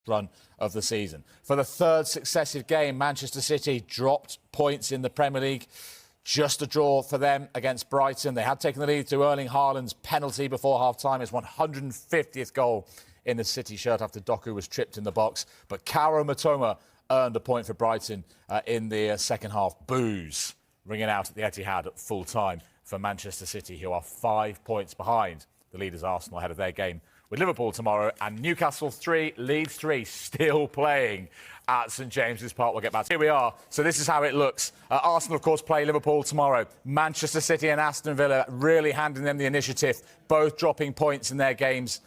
run of the season. For the third successive game, Manchester City dropped points in the Premier League. Just a draw for them against Brighton. They had taken the lead through Erling Haaland's penalty before half-time. His 150th goal in the City shirt after Doku was tripped in the box. But Kaoru Mitoma earned a point for Brighton in the second half. Boos ringing out at the Etihad at full time for Manchester City, who are 5 points behind the leaders Arsenal ahead of their game with Liverpool tomorrow. And Newcastle 3, Leeds 3, still playing at St James's Park. We'll get back to here we are. So this is how it looks. Arsenal, of course, play Liverpool tomorrow. Manchester City and Aston Villa really handing them the initiative, both dropping points in their games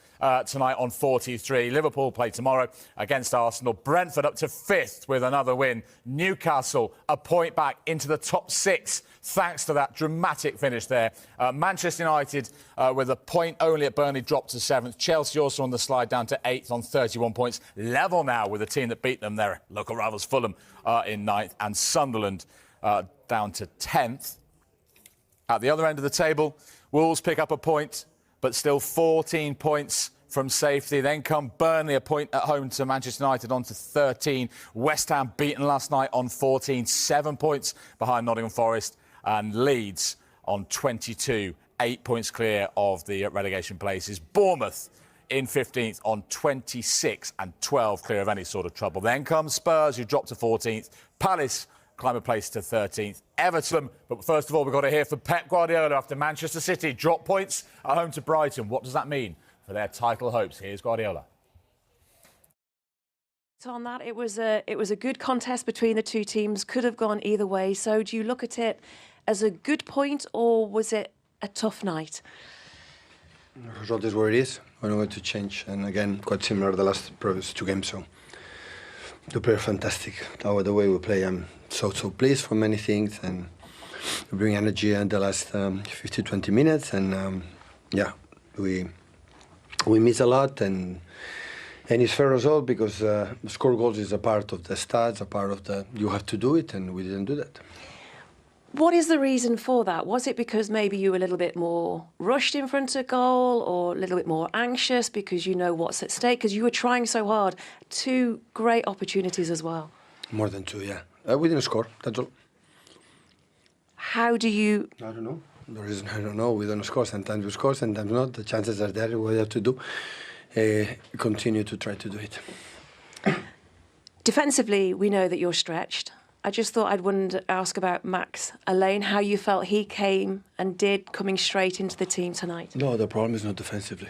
tonight on 43. Liverpool play tomorrow against Arsenal. Brentford up to 5th with another win. Newcastle a point back into the top 6 thanks to that dramatic finish there. Manchester United with a point only at Burnley dropped to 7th. Chelsea also on the slide down to 8th on 31 points. Level now with the team that beat them, their local rivals Fulham in 9th, and Sunderland down to 10th. At the other end of the table, Wolves pick up a point, but still 14 points from safety. Then come Burnley, a point at home to Manchester United, on to 13. West Ham beaten last night on 14, 7 points behind Nottingham Forest. And Leeds on 22, 8 points clear of the relegation places. Bournemouth in 15th on 26 and 12 clear of any sort of trouble. Then comes Spurs, who dropped to 14th. Palace climb a place to 13th. Everton, but first of all, we've got to hear from Pep Guardiola after Manchester City drop points at home to Brighton. What does that mean for their title hopes? Here's Guardiola. So on that, it was a good contest between the two teams. Could have gone either way. So do you look at it as a good point, or was it a tough night? The result is what it is. We're not going to change. And again, quite similar to the previous 2 games. So the player fantastic. The way we play, I'm so pleased for many things, and we bring energy in the last 50-20 minutes, and yeah, we miss a lot, and it's fair result because score goals is a part of the stats, a part of the you have to do it, and we didn't do that. What is the reason for that? Was it because maybe you were a little bit more rushed in front of goal, or a little bit more anxious because you know what's at stake? Because you were trying so hard. 2 great opportunities as well. More than 2, yeah. We didn't score, that's all. How do you... I don't know. The reason I don't know, we don't score. Sometimes we score, sometimes not. The chances are there. What you have to do, continue to try to do it. Defensively, we know that you're stretched. I just thought I'd ask about Max Alain, how you felt he came and did coming straight into the team tonight. No, the problem is not defensively.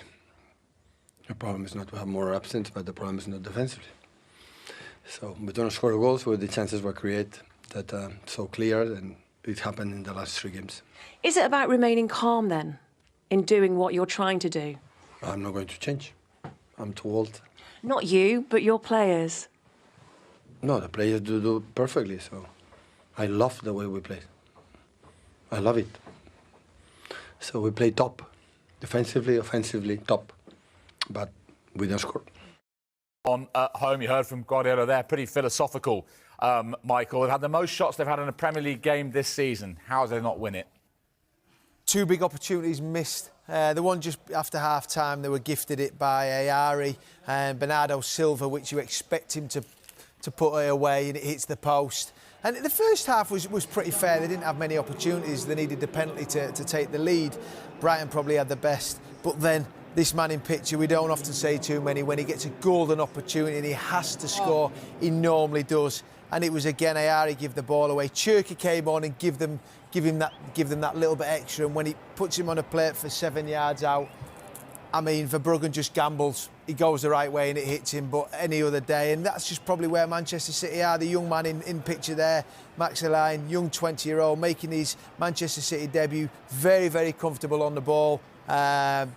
The problem is not to have more absence, but the problem is not defensively. So we don't score goals where the chances were created that so clear, and it happened in the last 3 games. Is it about remaining calm then, in doing what you're trying to do? I'm not going to change. I'm too old. Not you, but your players. No, the players do perfectly, so I love the way we play. I love it. So we play top. Defensively, offensively, top. But we don't score. On at home, you heard from Guardiola there, pretty philosophical, Michael. They've had the most shots they've had in a Premier League game this season. How do they not win it? 2 big opportunities missed. The one just after half-time, they were gifted it by Emery and Bernardo Silva, which you expect him to put it away, and it hits the post. And the first half was pretty fair. They didn't have many opportunities. They needed the penalty to take the lead. Brighton probably had the best. But then this man in picture, we don't often say too many, when he gets a golden opportunity and he has to score, he normally does. And it was again Emery give the ball away. Cherki came on and give them that little bit extra. And when he puts him on a plate for 7 yards out, I mean, Verbruggen just gambles. He goes the right way and it hits him, but any other day. And that's just probably where Manchester City are. The young man in picture there, Max Alain, young 20-year-old, making his Manchester City debut. Very, very comfortable on the ball.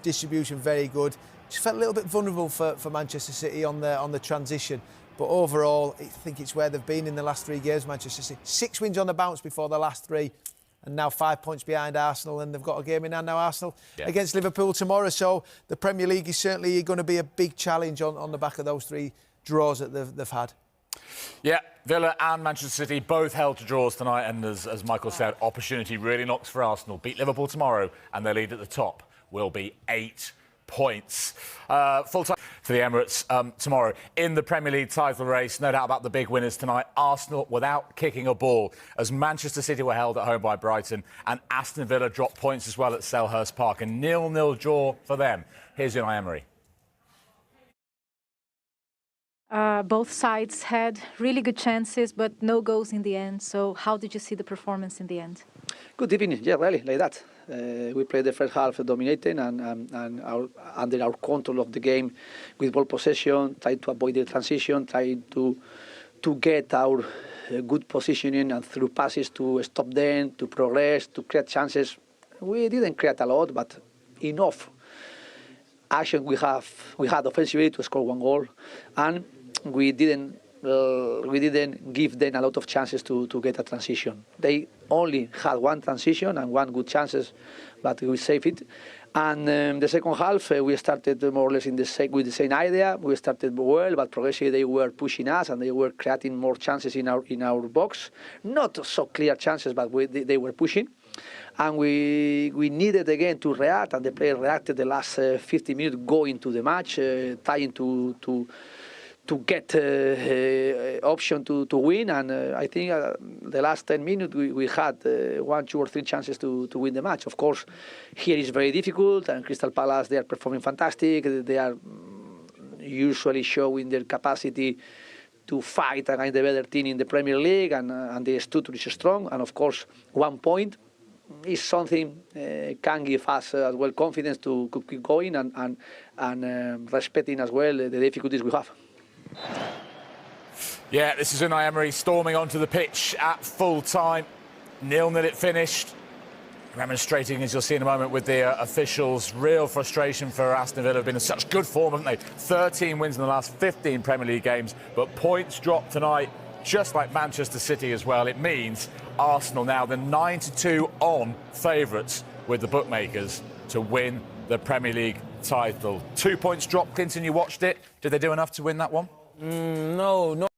Distribution very good. Just felt a little bit vulnerable for Manchester City on the transition. But overall, I think it's where they've been in the last 3 games, Manchester City. 6 wins on the bounce before the last 3. And now 5 points behind Arsenal, and they've got a game in hand now, Arsenal, against Liverpool tomorrow. So the Premier League is certainly going to be a big challenge on the back of those 3 draws that they've had. Yeah, Villa and Manchester City both held to draws tonight, and as Michael said, opportunity really knocks for Arsenal. Beat Liverpool tomorrow, and their lead at the top will be 8 points. Full time. for the Emirates tomorrow. In the Premier League title race, no doubt about the big winners tonight. Arsenal without kicking a ball, as Manchester City were held at home by Brighton, and Aston Villa dropped points as well at Selhurst Park. A 0-0 draw for them. Here's Unai Emery. Both sides had really good chances, but no goals in the end. So how did you see the performance in the end? Good evening, yeah, really, like that. We played the first half dominating and under our control of the game with ball possession, trying to avoid the transition, trying to get our good positioning and through passes to stop them, to progress, to create chances. We didn't create a lot, but enough action we had offensively to score one goal, and we didn't give them a lot of chances to get a transition. They only had one transition and one good chances, but we saved it. And the second half, we started more or less with the same idea. We started well, but progressively they were pushing us and they were creating more chances in our box. Not so clear chances, but they were pushing. And we needed again to react, and the player reacted the last 50 minutes going to the match, trying to get option to win. And I think the last 10 minutes we had 1, 2 or 3 chances to win the match. Of course, here is very difficult, and Crystal Palace, they are performing fantastic. They are usually showing their capacity to fight against the better team in the Premier League, and the structure is strong. And of course, 1 point is something can give us as well confidence to keep going and respecting as well the difficulties we have. Yeah, this is Unai Emery storming onto the pitch at full time. 0-0 it finished. Remonstrating, as you'll see in a moment, with the officials. Real frustration for Aston Villa. Have been in such good form, haven't they? 13 wins in the last 15 Premier League games, but points dropped tonight, just like Manchester City as well. It means Arsenal now the 9-2 on favourites with the bookmakers to win the Premier League title. 2 points dropped. Clinton, you watched it. Did they do enough to win that one? No, not